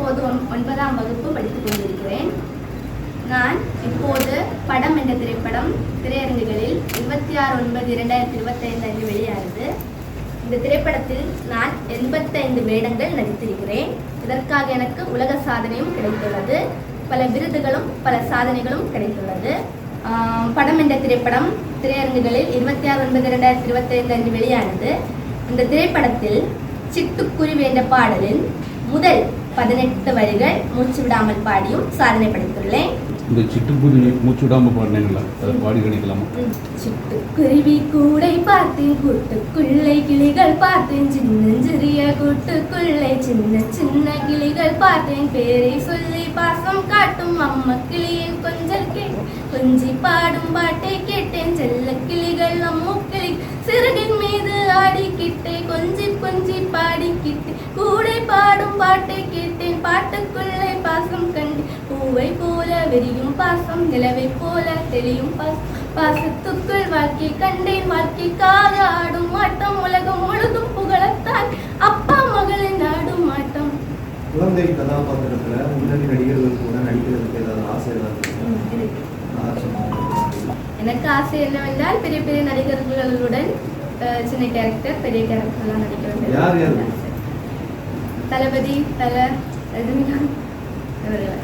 இப்போது 9ஆம் வகுப்பு படித்துக் கொண்டிருக்கிறேன். நான் இப்போது படம் என்ற திரைப்படம் திரையரங்குகளில் 26/9/2025 அன்று வெளியானது. இந்த திரைப்படத்தில் நான் 85 வேடங்கள் நடித்திருக்கிறேன். இதற்காக எனக்கு உலக சாதனையும் கிடைத்துள்ளது. பல விருதுகளும் பல சாதனைகளும் கிடைத்துள்ளது. படம் என்ற திரைப்படம் திரையரங்குகளில் 26/9/2025 அன்று வெளியானது. இந்த திரைப்படத்தில் சிட்டுக்குருவி என்ற பாடலின் முதல் 18 வரிகள் மூச்சு விடாமல் பாடியும் சாதனை படைத்துள்ளேன். இந்த சிட்டுக்குருவி மூச்சு விடாமல் பாடினீங்களா? அதை பாடி கணிக்கலாமா? சிட்டுக்குருவி கூடை பார்த்தேன், கூட்டுக்குள்ளே கிளிகள் பார்த்தேன், சின்னஞ்சிறிய கூட்டுக்குள்ளே சின்ன சின்ன கிளிகள் பார்த்தேன், பேரை சொல்லி பாசம் காட்டும் அம்மா கிளியின் கொஞ்சல் கேட்டேன், கொஞ்சி பாடும் பாட்டை கேட்டேன், செல்ல கிளிகள் அம்மு கிளி சிறகின் மீது ஆடிக்கிட்டே கொஞ்சி கொஞ்சி பாடிக்கிட்டே கூடை பாடும் பாட்டை கேட்டேன், பாட்டுக்குள்ளே பாசம் கண்டேன், பூவை போல வெறியும் பாசம், நிலவை போல தெளியும் பாசத்துக்குள் வாழ்க்கை கண்டேன், வாழ்க்கைக்காக ஆடும் ஆட்டம், உலகம் முழுதும் புகழத்தான் அப்பா மகளின் ஆடும் ஆட்டம். குழந்தை கதாபாத்திரத்துல முன்னணி நடிகர்கள் கூட நடிக்கிறதுக்கு ஏதாவது ஆசை இருக்கு? எனக்கு ஆசை என்னவென்றால் பெரிய பெரிய நடிகர்களுடன் சின்ன கேரக்டர் பெரிய கேரக்டர்லாம் நடிக்க வேண்டும். யார் யார்? தளபதி, ரஜினிகாந்த் இவர்கள்.